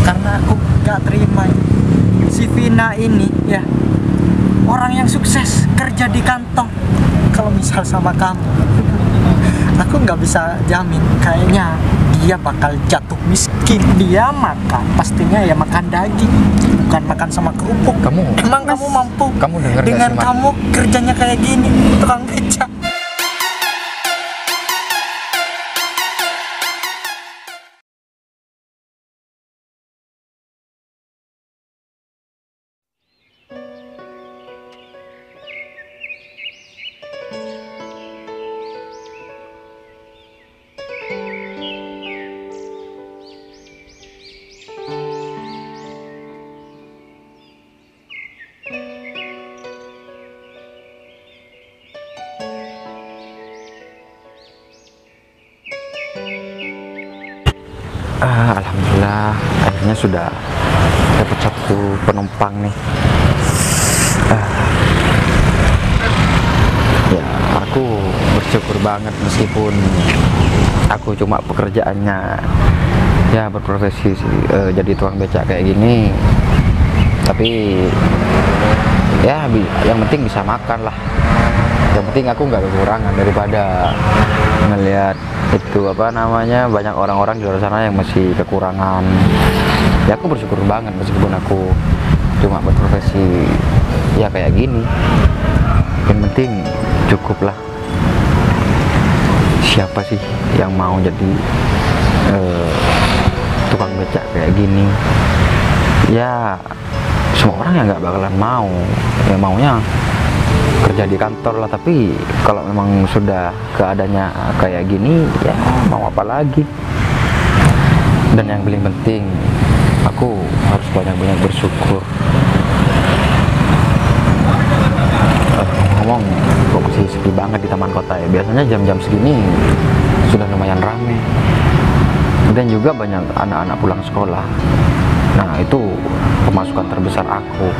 karena aku gak terima si Vina ini ya, orang yang sukses kerja di kantong. Kalau misal sama kamu, aku nggak bisa jamin, kayaknya dia bakal jatuh miskin. Dia makan pastinya ya makan daging, bukan makan sama kerupuk. Emang kamu mampu dengan kamu kerjanya kayak gini, tukang beca? Alhamdulillah akhirnya sudah dapat satu penumpang nih. Ya aku bersyukur banget meskipun aku cuma pekerjaannya ya berprofesi jadi tukang becak kayak gini, tapi ya yang penting bisa makan lah. Yang penting aku nggak kekurangan daripada ngelihat itu apa namanya banyak orang-orang di luar sana yang masih kekurangan. Ya aku bersyukur banget meskipun aku cuma berprofesi ya kayak gini. Yang penting cukup lah. Siapa sih yang mau jadi tukang becak kayak gini? Ya semua orang yang nggak bakalan mau, ya maunya kerja di kantor lah. Tapi kalau memang sudah keadaannya kayak gini ya mau apa lagi. Dan yang paling penting aku harus banyak-banyak bersyukur. Ngomong kok masih sepi banget di taman kota ya. Biasanya jam-jam segini sudah lumayan rame, dan juga banyak anak-anak pulang sekolah. Nah itu pemasukan terbesar aku.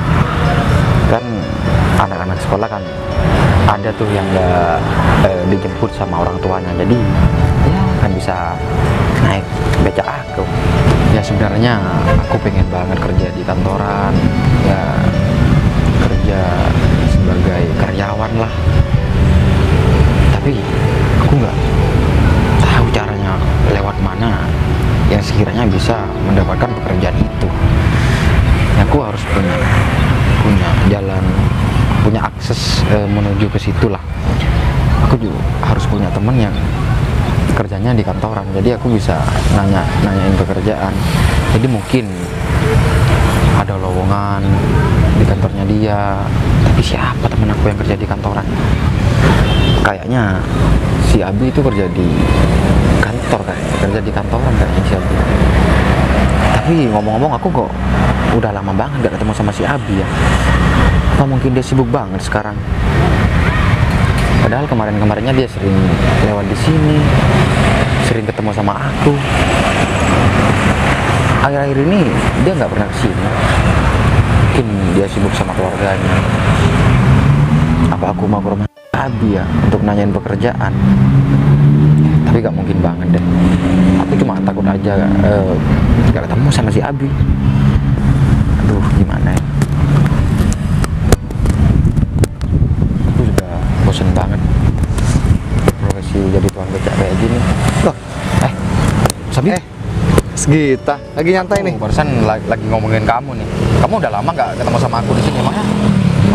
Kan anak-anak sekolah kan ada tuh yang nggak dijemput sama orang tuanya, jadi ya kan bisa naik becak aku. Ya sebenarnya aku pengen banget kerja di kantoran, ya kerja sebagai karyawan lah, tapi aku nggak tahu caranya lewat mana yang sekiranya bisa mendapatkan pekerjaan itu. Ya, aku harus punya jalan, punya akses menuju ke situ lah. Aku juga harus punya teman yang kerjanya di kantoran, jadi aku bisa nanyain pekerjaan. Jadi mungkin ada lowongan di kantornya dia, tapi siapa temen aku yang kerja di kantoran? Kayaknya si Abi itu kerja di kantor, kerja di kantoran kayaknya si Abi. Tapi ngomong-ngomong aku kok udah lama banget gak ketemu sama si Abi ya. Apa mungkin dia sibuk banget sekarang? Padahal kemarin-kemarinnya dia sering lewat di sini, sering ketemu sama aku. Akhir-akhir ini dia nggak pernah kesini. Mungkin dia sibuk sama keluarganya. Apa aku mau ke rumah Abi ya untuk nanyain pekerjaan? Tapi nggak mungkin banget deh. Aku cuma takut aja nggak ketemu sama si Abi. Aduh, gimana ya? Bosen banget profesi jadi tukang becak kayak gini. Loh, Sabi? Segita, lagi nyantai nih. Barusan lagi ngomongin kamu nih. Kamu udah lama nggak ketemu sama aku di sini, Mas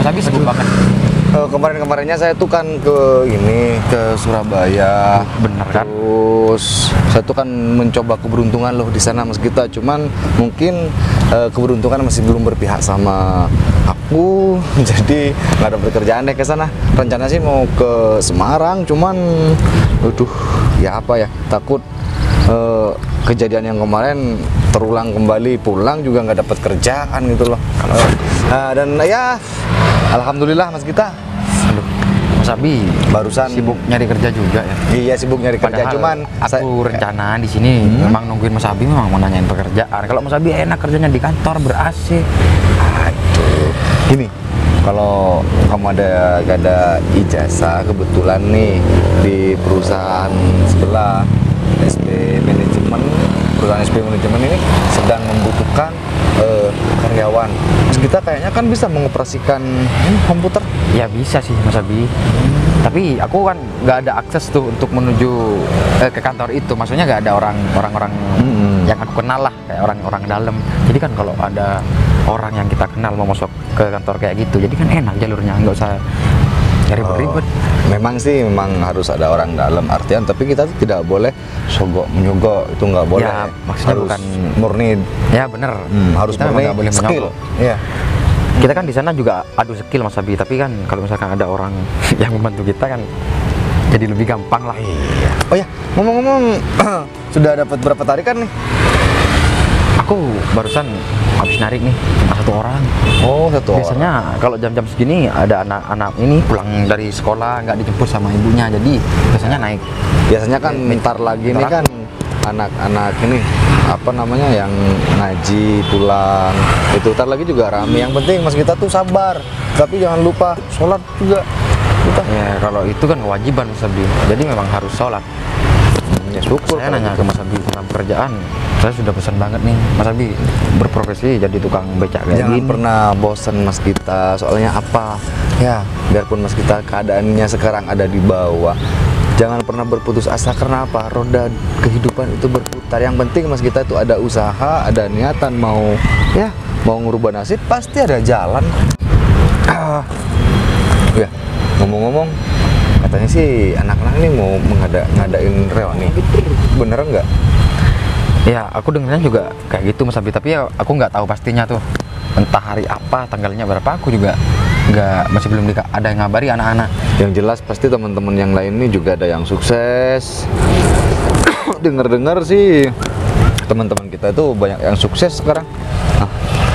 Sabi sibuk banget. Kemarin-kemarinnya saya tuh kan ke Surabaya. Bener kan? Terus saya tuh kan mencoba keberuntungan loh di sana Mas Gita. Cuman mungkin keberuntungan masih belum berpihak sama aku, jadi nggak ada pekerjaan deh ke sana. Rencana sih mau ke Semarang, cuman aduh ya apa ya, takut kejadian yang kemarin terulang kembali, pulang juga nggak dapat kerjaan gitu loh. Dan ya alhamdulillah Mas Gita. Aduh, Mas Abi barusan sibuk nyari kerja juga ya? Iya, sibuk nyari kerja. Padahal cuman aku rencana di sini memang nungguin Mas Abi, memang mau nanyain pekerjaan. Kalau Mas Abi enak kerjanya di kantor ber-AC. Aduh, gini, kalau kamu gak ada ijazah kebetulan nih di perusahaan sebelah SB Manajemen, perusahaan SP Manajemen ini sedang membutuhkan karyawan. Terus kita kayaknya kan bisa mengoperasikan komputer. Ya bisa sih Mas Abi. Tapi aku kan nggak ada akses tuh untuk menuju ke kantor itu. Maksudnya nggak ada orang-orang yang aku kenal lah, kayak orang-orang dalam. Jadi kan kalau ada orang yang kita kenal mau masuk ke kantor kayak gitu, jadi kan enak jalurnya, nggak usah ribet-ribet. Memang sih memang harus ada orang dalam artian, tapi kita tuh tidak boleh sogok menyogok, itu nggak boleh. Ya, maksudnya harus bukan murni. Ya bener. Harus Kita murni nggak boleh skill. menyogok. Iya. Kita kan di sana juga adu skill Mas Abi, tapi kan kalau misalkan ada orang yang membantu kita kan jadi lebih gampang lah. Iya. Oh ya, ngomong-ngomong, sudah dapat berapa tarikan nih? Aku barusan habis narik nih cuma 1 orang. Oh, 1 orang. Biasanya kalau jam-jam segini ada anak-anak ini pulang dari sekolah nggak dijemput sama ibunya, jadi biasanya naik. Biasanya kan bentar lagi nih kan anak-anak ini apa namanya yang ngaji pulang itu ntar lagi juga rame. Yang penting Mas kita tuh sabar, tapi jangan lupa sholat juga kita. Ya kalau itu kan kewajiban Mas Abi, jadi memang harus sholat. Ya syukur. Saya nanya ke Mas Abi tentang pekerjaan, saya sudah pesan banget nih Mas Abi berprofesi jadi tukang becak kayak Jangan gini. pernah bosan Mas kita, soalnya apa ya, biarpun Mas kita keadaannya sekarang ada di bawah, jangan pernah berputus asa. Karena apa? Roda kehidupan itu berputar. Yang penting Mas kita itu ada usaha, ada niatan mau ngubah nasib, pasti ada jalan. Ya, ngomong-ngomong, katanya sih anak-anak ini mau ngadain reuni, bener nggak? Ya aku dengarnya juga kayak gitu Mas Abi, tapi ya aku nggak tahu pastinya tuh, entah hari apa, tanggalnya berapa, aku juga masih belum ada yang ngabari anak-anak. Yang jelas pasti teman-teman yang lain ini juga ada yang sukses. Dengar-dengar sih teman-teman kita itu banyak yang sukses sekarang. Nah,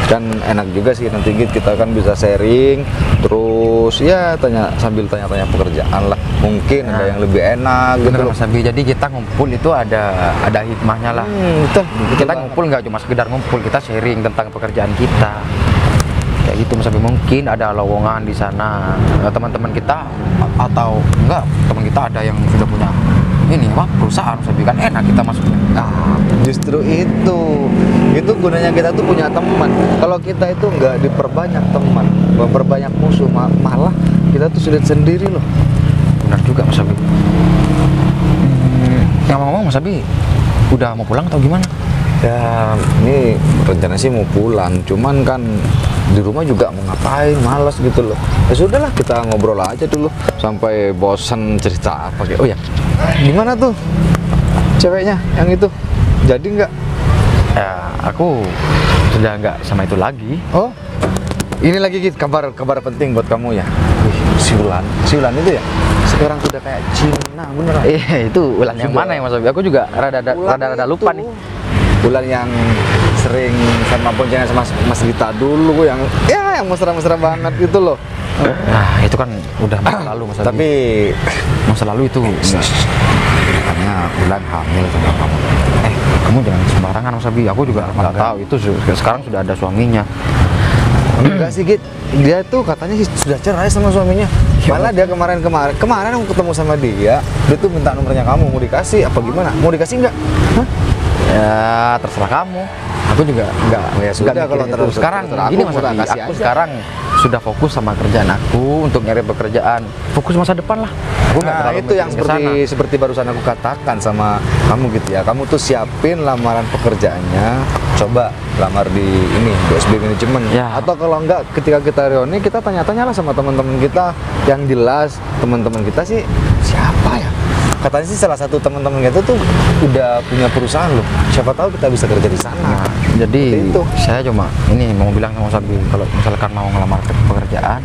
kan enak juga sih, nanti kita kan bisa sharing, terus ya sambil tanya-tanya pekerjaan lah. Mungkin ada yang lebih enak gitu Bener loh. Mas Abi, jadi kita ngumpul itu ada hikmahnya lah. Betul. Kita ngumpul nggak cuma sekedar ngumpul, kita sharing tentang pekerjaan kita kayak gitu Mas Abi. Mungkin ada lowongan di sana, teman-teman kita atau enggak teman kita ada yang sudah punya ini perusahaan Mas Abi, kan enak kita masuknya. Nah, justru itu gunanya kita tuh punya teman. Kalau kita itu nggak diperbanyak teman, memperbanyak musuh, malah kita tuh sulit sendiri loh. Benar juga Mas Abi. Yang ngomong Mas Abi udah mau pulang atau gimana? Ya, ini rencana sih mau pulang, cuman kan di rumah juga mau ngapain, malas gitu loh. Ya sudahlah, kita ngobrol aja dulu sampai bosan cerita apa kayak. Oh ya, gimana tuh ceweknya yang itu? Jadi nggak? Ya aku sudah nggak sama itu lagi. Oh, ini lagi Git, kabar penting buat kamu ya. Wih, si Ulan itu ya sekarang sudah kayak Cina, bener. Iya itu Ulan yang mana ya Mas Abi? Aku juga rada lupa nih. Ulan yang sering sama boncengan sama Mas Gita dulu, yang mesra-mesra banget gitu loh. Nah itu kan udah masa lalu Mas Abi. Tapi masa lalu itu katanya Ulan hamil sama kamu. Kamu jangan sembarangan Mas Abi, aku juga nggak tahu itu sekarang sudah ada suaminya. Enggak sih Git, dia tuh katanya sih sudah cerai sama suaminya. Malah dia kemarin aku ketemu sama dia tuh minta nomornya kamu, mau dikasih apa gimana? Mau dikasih nggak? Hah? Ya terserah kamu. Aku juga nggak. Ya sudah, nggak kalau mikirin terus itu. Sekarang terserah gini aku, Mas Abi, kasih aku aja. sekarang sudah fokus sama kerjaan aku untuk nyari pekerjaan, fokus masa depan lah. Aku nggak Nah, terlalu itu yang mikirin kesana. seperti barusan aku katakan sama kamu gitu ya. Kamu tuh siapin lamaran pekerjaannya, coba lamar di SB Manajemen. Ya. Atau kalau enggak, ketika kita reuni, kita tanya-tanya lah sama teman-teman kita yang jelas. Teman-teman kita sih siapa ya? Katanya sih salah satu teman-teman kita tuh udah punya perusahaan loh. Siapa tahu kita bisa kerja di sana. Nah, jadi Seperti itu. saya cuma ini mau bilang sama Mas Abi, kalau misalkan mau ngelamar pekerjaan,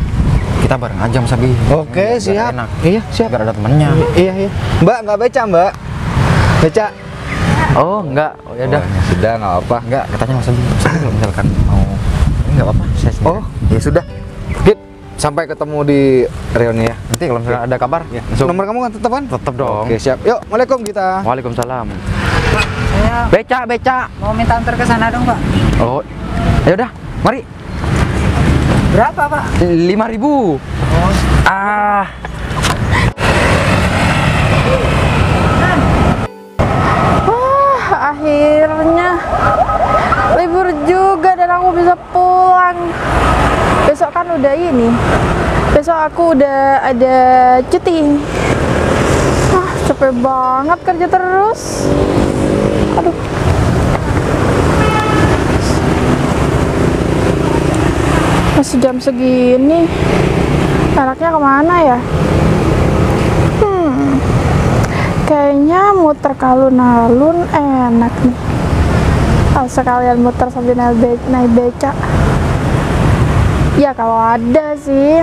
kita bareng aja Mas Abi. Oke, Biar siap. enak. Iya, siap. Biar ada temennya. Iya. Mbak, nggak beca, Mbak? Beca? Oh enggak, oh ya udah. Oh, sudah, nggak apa. Enggak, katanya Mas Abi, kalau misalkan mau ini enggak apa-apa, saya sendiri. Oh, ya sudah. Git, sampai ketemu di reuni ya. Nanti kalau misalkan ada kabar, Ya. langsung. Nomor kamu kan tetap kan? Tetap dong. Oke, siap. Yuk, Waalaikumsalam kita. Waalaikumsalam. Saya Beca. mau minta antar ke sana dong, Pak. Oh, ya udah, mari. Berapa, Pak? 5.000. Ah, Akhirnya libur juga dan aku bisa pulang. Besok kan udah ini. Besok aku udah ada cuti. Capek banget kerja terus. Aduh. Masih jam segini. Enaknya kemana ya? Kayaknya muter ke alun-alun enak nih. Sekalian muter sambil naik beca. Ya kalau ada sih.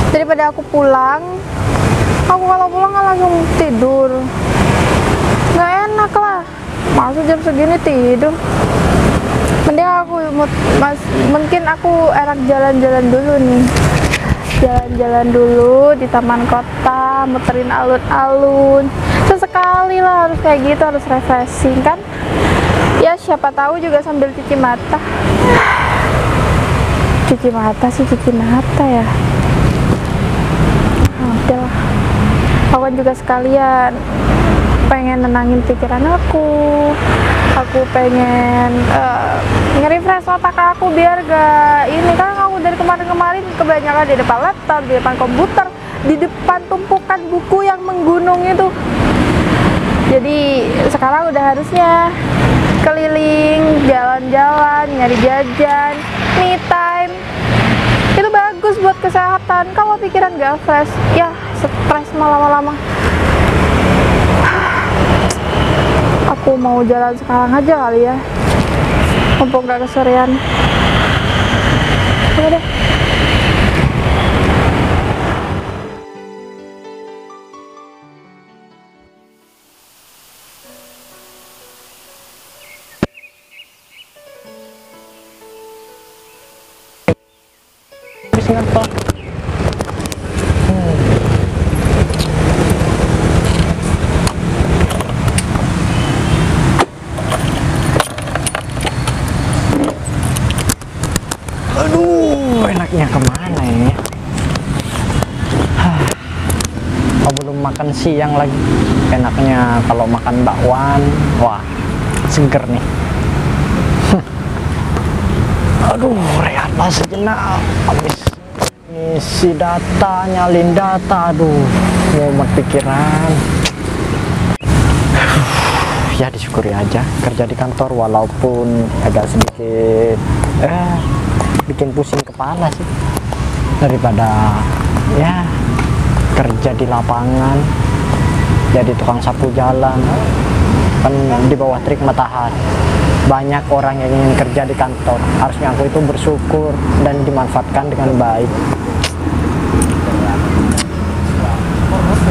Daripada aku pulang, kalau pulang kan langsung tidur. Nggak enak lah. Masa jam segini tidur. Mungkin aku enak jalan-jalan dulu nih. Jalan-jalan dulu di taman kota, muterin alun-alun. Sesekali lah harus kayak gitu, harus refreshing kan. Ya siapa tahu juga sambil cuci mata. Cuci mata ya. Udahlah. Aku kan juga sekalian pengen nenangin pikiran aku pengen nge-refresh otak aku biar gak ini kan aku dari kemarin kebanyakan di depan laptop, di depan komputer, di depan tumpukan buku yang menggunung itu. Jadi sekarang udah harusnya keliling, jalan-jalan, nyari jajan, me time. Itu bagus buat kesehatan. Kalau pikiran gak fresh, ya stres lama-lama. Aku mau jalan sekarang aja kali ya, mumpung gak kesorean. Oke deh. Aduh, enaknya kemana ini? Oh, belum makan siang lagi. Enaknya kalau makan bakwan, wah, seger nih. Aduh, rehatlah sejenak. Habis ngisi data, nyalin data, aduh, mumet pikiran. Ya disyukuri aja kerja di kantor walaupun agak sedikit bikin pusing kepala sih, daripada ya kerja di lapangan jadi tukang sapu jalan kan di bawah terik matahari. Banyak orang yang ingin kerja di kantor, harusnya aku itu bersyukur dan dimanfaatkan dengan baik.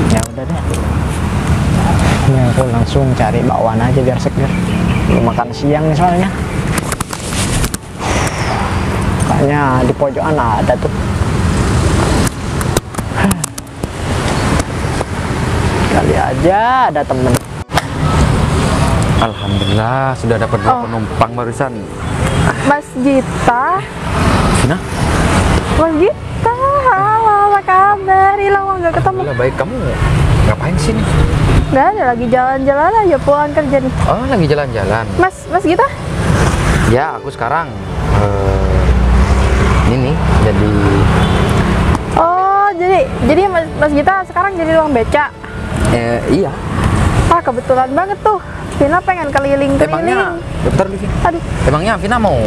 Ya udah deh, ini aku langsung cari bakwan aja biar seger. Belum makan siang nih soalnya. Kayaknya di pojokan ada tuh. Kali aja ada temen. Alhamdulillah sudah dapat 2 penumpang barusan. Mas Gita. Nah, Mas Gita, halo, apa kabar? Lama gak ketemu. alhamdulillah baik. Kamu ngapain sih nih? Gak ada, lagi jalan-jalan aja pulang kerja nih. Oh, lagi jalan-jalan. Mas Gita? Ya, aku sekarang ini jadi Oh, jadi Mas Gita sekarang jadi tukang beca. iya. Ah, kebetulan banget tuh. Vina pengen keliling-keliling. Emangnya, bentar dulu. Aduh. Emangnya Vina mau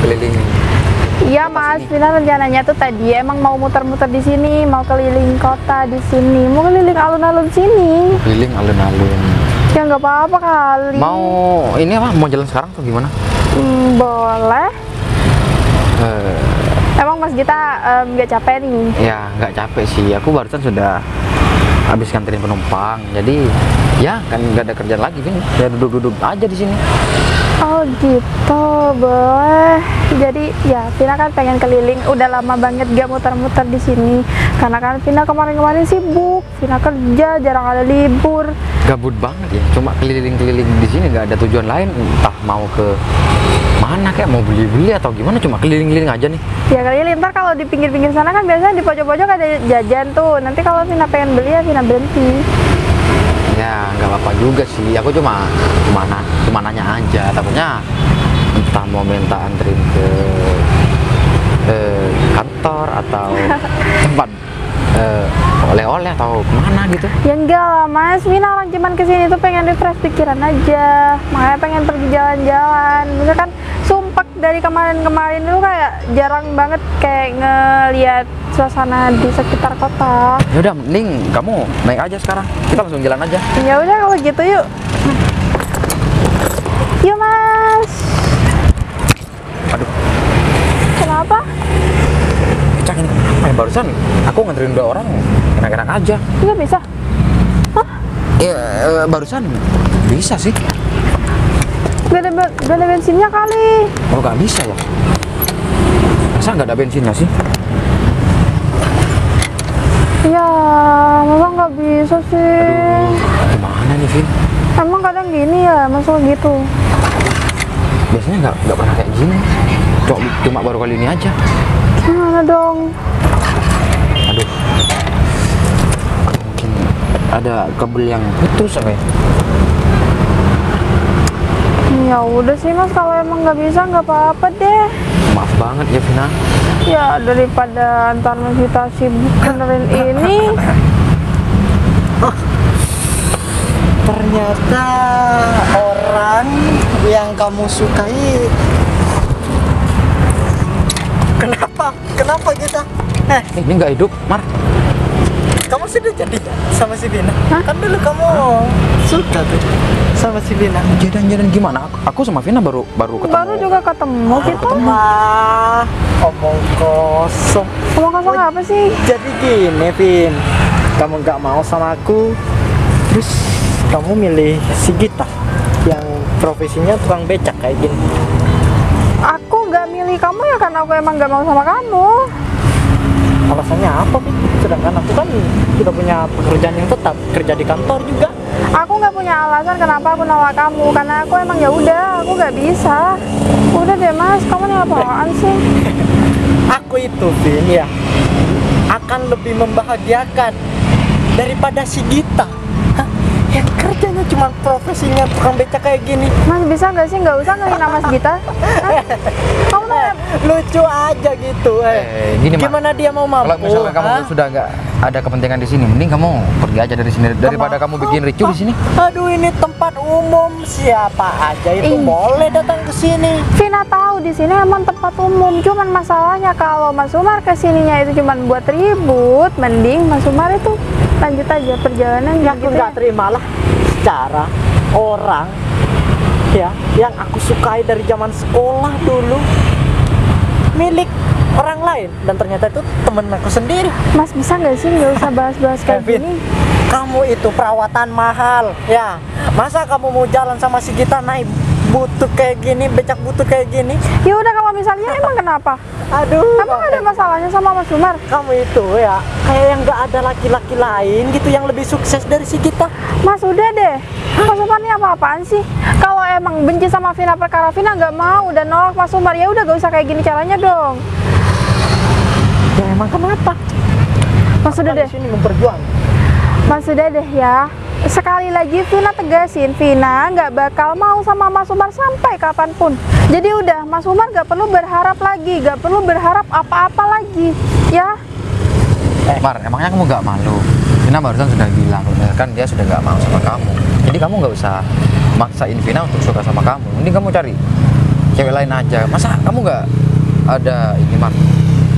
keliling? Iya Mas, Vina rencananya tuh tadi emang mau muter-muter di sini, mau keliling kota di sini, mau keliling alun-alun sini. Keliling alun-alun. Ya nggak apa-apa kali. Mau ini apa? Mau jalan sekarang atau gimana? Boleh. Emang Mas Gita nggak capek nih? Ya nggak capek sih. Aku barusan sudah habis nganterin penumpang. Jadi ya kan nggak ada kerjaan lagi, Vin. Ya duduk-duduk aja di sini. Oh gitu, boleh. Jadi ya Vina kan pengen keliling. Udah lama banget gak muter-muter di sini. Karena kan Vina kemarin-kemarin sibuk. Vina kerja, jarang ada libur. Gabut banget ya. Cuma keliling-keliling di sini nggak ada tujuan lain. Entah mau ke mana, kayak mau beli-beli atau gimana. Cuma keliling-keliling aja nih. Ya keliling. Ntar kalau di pinggir-pinggir sana kan biasanya di pojok-pojok ada jajan tuh. Nanti kalau Vina pengen beli ya Vina berhenti. Ya nggak apa-apa juga sih, aku cuma nanya aja, takutnya entah mau minta anterin ke kantor atau tempat oleh-oleh atau kemana gitu. Ya enggak lah Mas, Vina orang cuman kesini tuh pengen refresh pikiran aja, makanya pengen pergi jalan-jalan. Misalkan sumpah dari kemarin-kemarin itu kayak jarang banget kayak ngeliat suasana di sekitar kota. Ya udah, mending kamu naik aja sekarang, kita langsung jalan aja. Ya udah kalau gitu yuk. Yuk Mas. Aduh, Kenapa? Cak ini apa ya, barusan aku nganterin 2 orang enak-enak aja. Nggak bisa? Ya barusan bisa sih. Gak ada bensinnya kali. Oh nggak bisa ya? Masa nggak ada bensinnya sih? Ya, masa nggak bisa sih? Gimana nih Vin? Emang kadang gini ya, masalah gitu. Biasanya nggak pernah kayak gini. Cuma baru kali ini aja. Gimana dong? Aduh, mungkin ada kabel yang putus apa ya? Ya udah sih Mas, kalau emang nggak bisa nggak apa-apa deh. Maaf banget ya Vina. Ya daripada antar kita sibuk benerin ini. Ternyata orang yang kamu sukai. Kenapa kita? Ini nggak hidup, Mar. Kamu sudah jadi sama si Vina? Kan dulu kamu suka tuh sama si Vina. Jalan-jalan gimana? Aku sama Vina baru ketemu. Baru juga ketemu kita. Omong kosong. Ngomong kosong apa sih? Jadi gini, Vin, kamu nggak mau sama aku, terus kamu milih si Gita yang profesinya tukang becak kayak gini. Aku nggak milih kamu ya karena aku emang nggak mau sama kamu. Alasannya apa, Vin? Sedangkan aku kan sudah punya pekerjaan yang tetap, kerja di kantor juga. Aku nggak punya alasan kenapa aku nolak kamu, karena aku emang ya udah, aku nggak bisa. Udah deh Mas, kamu nih apaan sih? Aku itu, Vin, ya akan lebih membahagiakan daripada si Gita. Hah? Yang kerjanya cuma profesinya tukang becak kayak gini. Mas bisa nggak sih nggak usah ngehina Mas Gita? Hah? Kamu tuh Lucu aja gitu. Gini, Mar. Gimana dia mau mampu? Kalau misalkan kamu Hah? sudah nggak ada kepentingan di sini, mending kamu pergi aja dari sini daripada kamu bikin ricuh di sini. Aduh, ini tempat umum, siapa aja itu Ih. boleh datang ke sini. Vina tahu di sini emang tempat umum, cuman masalahnya kalau Mas Umar kesininya itu cuman buat ribut, mending Mas Umar itu lanjut aja perjalanan Aku gitu nggak ya. terimalah secara orang ya yang aku sukai dari zaman sekolah dulu milik orang lain, dan ternyata itu temen aku sendiri. Mas bisa nggak sih nggak usah bahas-bahas kayak Kevin, gini? kamu itu perawatan mahal ya. Masa kamu mau jalan sama si Gita naik butut kayak gini, becak butut kayak gini? Ya udah kalau misalnya emang kenapa? Aduh, Emang ada masalahnya sama Mas Umar? kamu itu ya kayak yang nggak ada laki-laki lain gitu yang lebih sukses dari si Gita. Mas udah deh, Mas Umar ini apa-apaan sih? Kalau emang benci sama Vina perkara Vina nggak mau dan nolak Mas Umar, ya udah gak usah kayak gini caranya dong. Ya emang kenapa? Mas udah Kan deh, di sini memperjuang. Mas udah deh ya. Sekali lagi Vina tegasin, Vina nggak bakal mau sama Mas Umar sampai kapanpun. Jadi udah, Mas Umar nggak perlu berharap lagi, nggak perlu berharap apa-apa lagi, ya. Mar, emangnya kamu nggak malu? Vina barusan sudah bilang, kan dia sudah nggak mau sama kamu. Jadi kamu nggak usah maksain Vina untuk suka sama kamu. Mending kamu cari cewek lain aja. Masa kamu nggak ada ini, Mar?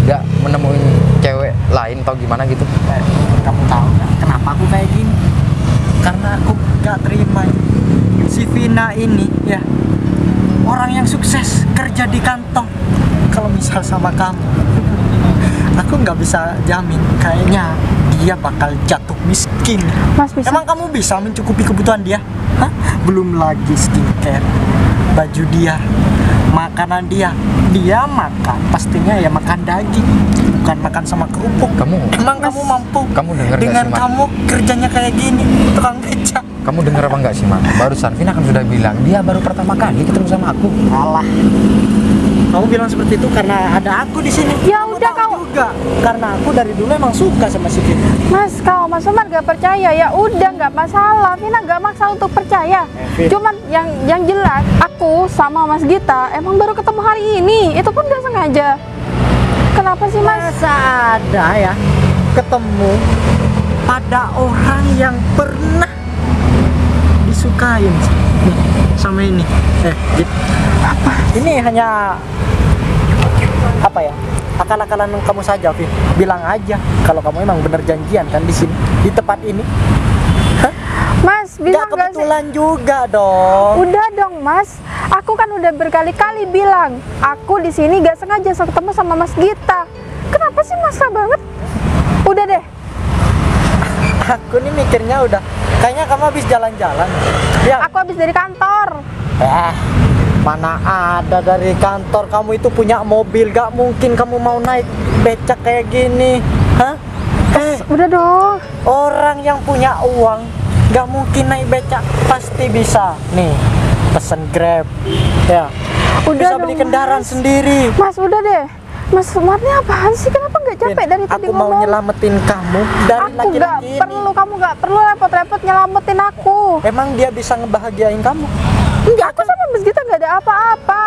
Nggak menemuin cewek lain atau gimana gitu? Kamu tahu nggak kenapa aku kayak gini? Karena aku gak terima si Vina ini ya, orang yang sukses kerja di kantong. Kalau misal sama kamu, aku nggak bisa jamin, kayaknya dia bakal jatuh miskin. Mas bisa. Emang kamu bisa mencukupi kebutuhan dia? Hah? Belum lagi skincare, baju dia, makanan dia. Dia makan pastinya ya makan daging, bukan makan sama kerupuk. Emang kamu mampu Kamu denger nggak dengan sih, Mar? kamu kerjanya kayak gini, tukang becak? Kamu dengar apa enggak sih, Mar? Barusan Vina kan sudah bilang dia baru pertama kali ketemu sama aku. Alah, kamu bilang seperti itu karena ada aku di sini. Ya Kamu udah tahu kalau juga juga, karena aku dari dulu emang suka sama si Vina. Mas, kalau Mas Umar gak percaya ya udah nggak masalah. Vina gak maksa untuk percaya. Vin. Cuman yang jelas aku sama Mas Gita emang baru ketemu hari ini. Itu pun gak sengaja. Kenapa sih Mas? Masa ada ya ketemu pada orang yang pernah disukain nih, sama ini. Gitu. Apa? Ini hanya apa ya? Akal-akalan kamu saja, Vin. Bilang aja kalau kamu emang bener janjian kan di sini, di tempat ini. Hah? Mas, bisa Gak nggak sih? kebetulan juga dong. Udah dong Mas, aku kan udah berkali-kali bilang aku di sini gak sengaja ketemu sama Mas Gita. Kenapa sih maksa banget? Udah deh. Aku nih mikirnya udah kayaknya kamu habis jalan-jalan. Ya, Aku habis dari kantor. mana ada dari kantor, kamu itu punya mobil, gak mungkin kamu mau naik becak kayak gini. Hah? Udah dong. Orang yang punya uang gak mungkin naik becak, pasti bisa nih pesen Grab ya, Udah bisa dong, beli kendaraan Mas. sendiri. Mas udah deh. Mas Umarnya apaan sih? Kenapa nggak capek Vin, dari tadi aku mau ngomong? nyelamatin kamu dari Aku nggak laki-laki ini. perlu, kamu nggak perlu repot-repot nyelamatin aku. Emang dia bisa ngebahagiain kamu? Enggak, aku sama Mas Gita nggak ada apa-apa.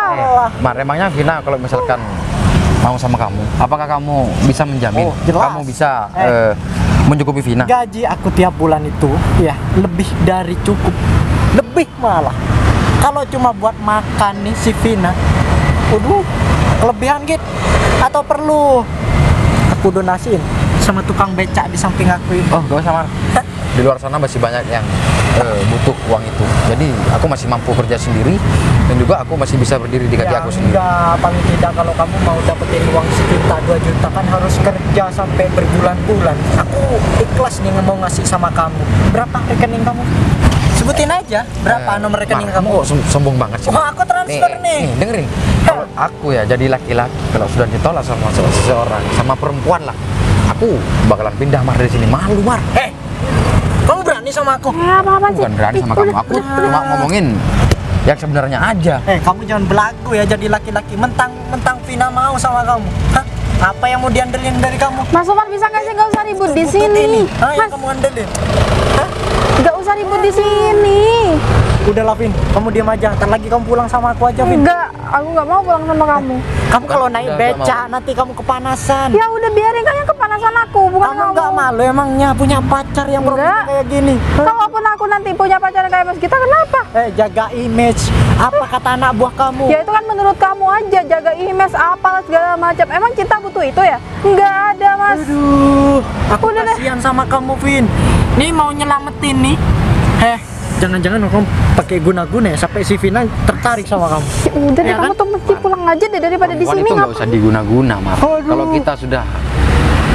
Mar, emangnya Vina kalau misalkan mau sama kamu, apakah kamu bisa menjamin Oh, jelas. kamu bisa mencukupi Vina? Gaji aku tiap bulan itu ya lebih dari cukup, lebih malah. Kalau cuma buat makan nih si Vina, waduh, kelebihan gitu. Atau perlu aku donasiin sama tukang becak di samping aku ini? Oh, gak usah Mar. Di luar sana masih banyak yang butuh uang itu. Jadi aku masih mampu kerja sendiri dan juga aku masih bisa berdiri di kaki Ya aku sendiri. enggak, paling tidak kalau kamu mau dapetin uang sejuta 2 juta kan harus kerja sampai berbulan-bulan. Aku ikhlas nih mau ngasih sama kamu. Berapa rekening kamu? Sebutin aja berapa nomor rekening Mar, kamu. kok sombong banget sih. Oh, Mar. aku transfer nih. Dengerin. Kalau aku ya jadi laki-laki, kalau sudah ditolak sama seseorang, sama perempuan lah, aku bakalan pindah Mar dari sini. Malu Mar. Kamu berani sama aku? Apa-apa sih? Bukan berani sama kamu. Aku cuma ngomongin yang sebenarnya aja. Kamu jangan belagu ya jadi laki-laki. Mentang-mentang Vina mau sama kamu. Hah? Apa yang mau diandelin dari kamu? Mas Umar bisa nggak sih nggak usah ribut di Butut sini? ini. Hah, yang Mas, kamu andelin? Hah? nggak usah ribut di sini. Udah lah, Vin. Kamu diam aja. Ntar lagi kamu pulang sama aku aja, Vin. Enggak, aku nggak mau pulang sama kamu. Kamu kalau naik Udah, beca nggak nanti kamu kepanasan. Ya udah biarin kan yang kepanasan aku, bukan Kamu kamu. nggak malu emangnya punya pacar yang Enggak. profilnya kayak gini? Hah? Kalaupun aku nanti punya pacar kayak Mas Gita, kenapa? Jaga image. Apa kata anak buah kamu? Ya itu kan menurut kamu aja, jaga image apa segala macam. Emang cinta butuh itu ya? Enggak ada Mas. Aduh, aku Udah deh. kasihan sama kamu, Vin. Nih mau nyelamatin nih. Jangan-jangan kamu pakai guna-guna ya sampai si Vina tertarik sama kamu. Ya udah deh, Ya kamu kan? tuh mesti pulang aja deh daripada di Perempuan sini. itu nggak usah diguna-guna Mar. Aduh. Kalau kita sudah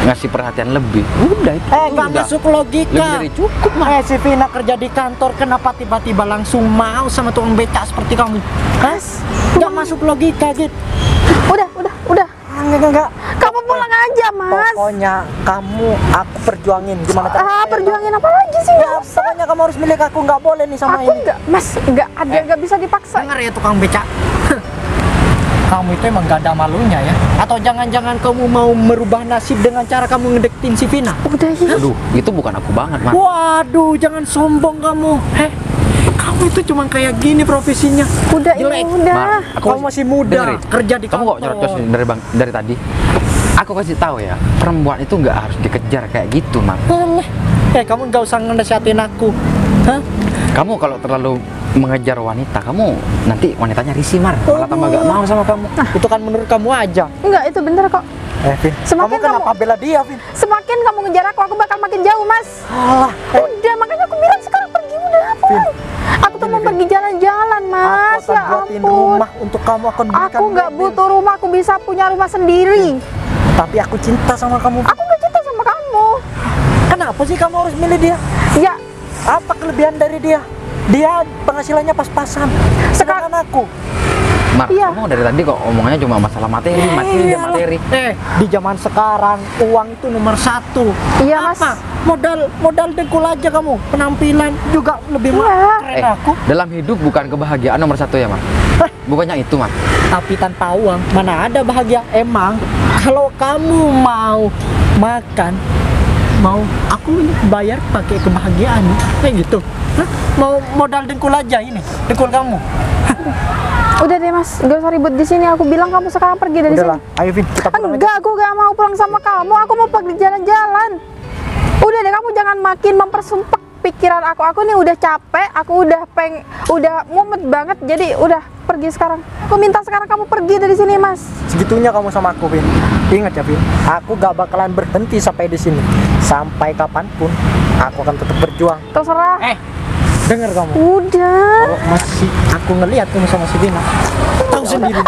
ngasih perhatian lebih, udah itu Nggak udah masuk logika. lebih dari cukup Mar. Si Vina kerja di kantor, kenapa tiba-tiba langsung mau sama tukang becak seperti kamu? Hah? Nggak masuk logika, gitu. Udah. Enggak. Kamu pulang aja, Mas. Pokoknya kamu aku perjuangin gimana caranya. Perjuangin apa lagi sih? Ya, Nggak usah. pokoknya kamu harus milik aku, nggak boleh nih sama Aku ini. enggak, Mas, enggak ada, enggak bisa dipaksa. Dengar ya tukang becak. Kamu itu emang gak ada malunya ya? Atau jangan-jangan kamu mau merubah nasib dengan cara kamu ngedeketin si Vina? Udah ya. Aduh, itu bukan aku banget Mar. Waduh, jangan sombong kamu. Kamu itu cuma kayak gini profesinya. Udah Jelek. ini udah. Mar, Kamu masih muda, dengerin. kerja di Kamu kok kantor. nyerocos dari tadi? Aku kasih tahu ya, perempuan itu nggak harus dikejar kayak gitu Mar. Kamu nggak usah ngenasihatin aku. Hah? Kamu kalau terlalu mengejar wanita, kamu nanti wanitanya risih Mar, malah tambah gak mau sama kamu. Itu kan menurut kamu aja. Enggak, itu bener kok. Vin, Semakin kamu kenapa bela dia, Vin? Semakin kamu ngejar aku bakal makin jauh, Mas. Alah, Udah, makanya aku bilang sekarang pergi udah pulang. Aku tuh mau pergi jalan-jalan, Mas. aku akan Ya buatin ampun. rumah untuk kamu, akan belikan Aku nggak mobil. butuh rumah, aku bisa punya rumah sendiri. Tapi aku cinta sama kamu. Aku nggak cinta sama kamu. Kenapa sih kamu harus milih dia? Ya, Apa kelebihan dari dia? Dia penghasilannya pas-pasan. Sedangkan aku. Mar, Iya. kamu dari tadi kok omongannya cuma masalah materi, Iyalah. materi. Di zaman sekarang uang itu nomor 1. Iya, Mas. Apa? Modal dengkul aja kamu. Penampilan juga lebih Iya. keren aku. Dalam hidup bukan kebahagiaan nomor 1 ya Mar. Bukannya itu, Mas. Tapi tanpa uang mana ada bahagia. Emang kalau kamu mau makan, mau aku bayar pakai kebahagiaan kayak gitu. Hah? Mau modal dengkul aja ini, dengkul kamu. Udah deh Mas, gak usah ribut di sini. Aku bilang kamu sekarang pergi dari Udahlah, sini. ayo Vin, kita pulang aja. Enggak, aku gak mau pulang sama kamu. Aku mau pergi jalan-jalan. Udah deh, kamu jangan makin mempersumpah pikiran aku. Aku nih udah capek, aku udah mumet banget. Jadi udah pergi sekarang. Aku minta sekarang kamu pergi dari sini, Mas. Segitunya kamu sama aku, Vin. Ingat ya, Vin. Aku gak bakalan berhenti sampai di sini. Sampai kapanpun, aku akan tetap berjuang. Terserah. Dengar kamu. Udah. Kalau masih aku ngelihat kamu sama si Dina, tahu sendiri.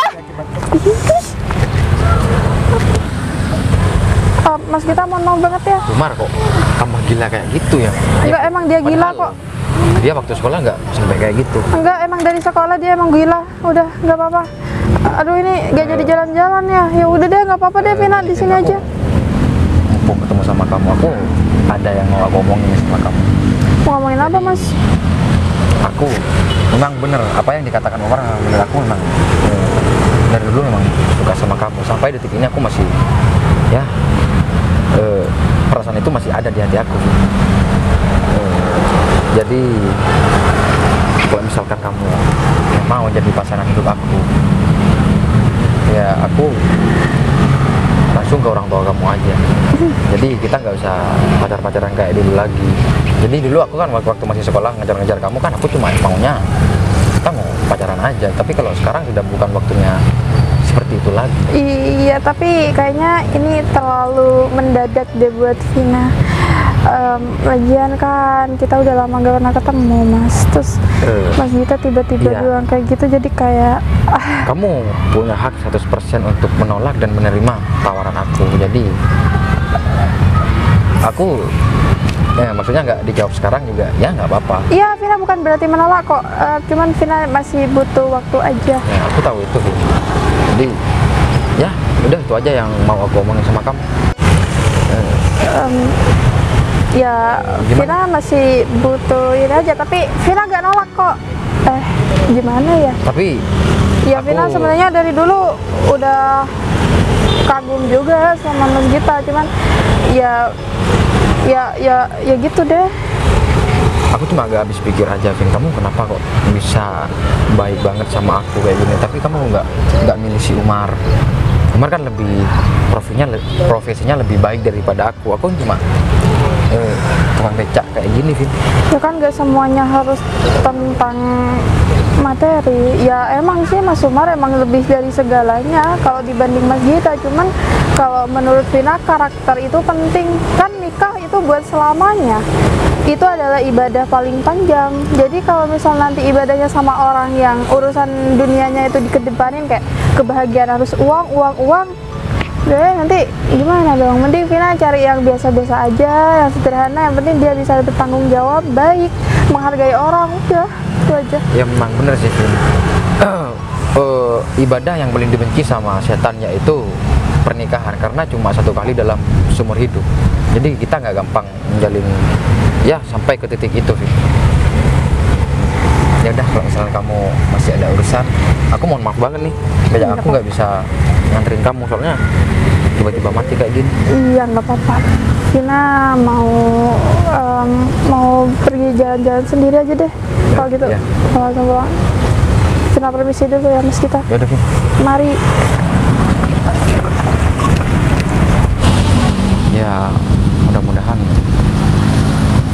Mas kita mohon maaf banget ya. Umar kok tambah gila kayak gitu ya? Enggak, emang dia gila kok. Dia waktu sekolah nggak sampai kayak gitu. Enggak, emang dari sekolah dia emang gila. Udah, nggak apa-apa. Aduh, ini nggak jadi jalan-jalan ya. Ya udah deh, nggak apa-apa deh, Vina di sini aja. Mau ketemu sama kamu, aku ada yang mau aku omongin sama kamu. Mau ngomongin apa, Mas? Aku memang bener apa yang dikatakan Umar, bener. Aku memang dari dulu memang suka sama kamu. Sampai detik ini aku masih ya perasaan itu masih ada di hati aku. Jadi kalau misalkan kamu mau jadi pasangan hidup aku, ya aku langsung ke orang tua kamu aja. Jadi kita nggak usah pacar-pacaran kayak dulu lagi. Jadi dulu aku kan waktu masih sekolah ngejar-ngejar kamu kan, aku cuma maunya kita mau pacaran aja. Tapi kalau sekarang sudah bukan waktunya seperti itu lagi. Iya, tapi kayaknya ini terlalu mendadak deh buat Vina. Lagian kan kita udah lama gak pernah ketemu, Mas. Terus Mas Gita tiba-tiba Iya. bilang kayak gitu, jadi kayak Kamu punya hak 100% untuk menolak dan menerima tawaran aku. Jadi aku maksudnya nggak dijawab sekarang juga ya nggak apa-apa. iya, Vina bukan berarti menolak kok. Cuman Vina masih butuh waktu aja. Ya, aku tahu itu. Jadi ya udah itu aja yang mau aku omongin sama kamu. Ya, Gimana? Vina masih butuh ini aja, tapi Vina gak nolak kok. Gimana ya? Tapi Ya Vina aku- sebenarnya dari dulu udah kagum juga sama Mas Gita, cuman ya gitu deh. aku cuma agak habis pikir aja, Vin, kamu kenapa kok bisa baik banget sama aku kayak gini, tapi kamu nggak milih si Umar. Umar kan lebih profesinya lebih baik daripada aku cuma tukang becak kayak gini, Vin. Ya kan gak semuanya harus tentang materi. Ya emang sih Mas Umar emang lebih dari segalanya kalau dibanding Mas Gita. Cuman kalau menurut Vina karakter itu penting. Kan nikah itu buat selamanya. Itu adalah ibadah paling panjang. Jadi kalau misal nanti ibadahnya sama orang yang urusan dunianya itu dikedepanin, kayak kebahagiaan harus uang, deh nanti gimana dong? Mending Vina cari yang biasa-biasa aja, yang sederhana. Yang penting dia bisa bertanggung jawab, baik, menghargai orang. Udah, itu aja. Ya memang bener sih, Vin. Ibadah yang paling dibenci sama setan yaitu pernikahan, karena cuma satu kali dalam seumur hidup. Jadi kita nggak gampang menjalin ya sampai ke titik itu, Vin. Ya udah, kalau misalnya kamu masih ada urusan, aku mohon maaf banget nih, aku nggak bisa nganterin kamu soalnya tiba-tiba mati kayak gini. Iya, nggak apa-apa. Vina mau pergi jalan-jalan sendiri aja deh. Kalau gitu, ya. kalau pulang. Vina permisi dulu ya Mas Gita. Ya udah, Vin. Mari. Ya mudah-mudahan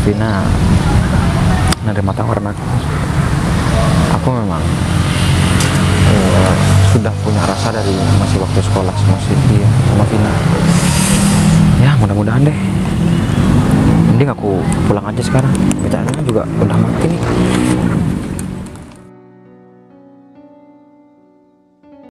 Vina menerima tawaran aku. Aku memang sudah punya rasa dari masih waktu sekolah sama dia, sama Vina. Ya mudah-mudahan deh. Mending aku pulang aja sekarang. Becananya juga udah mati nih.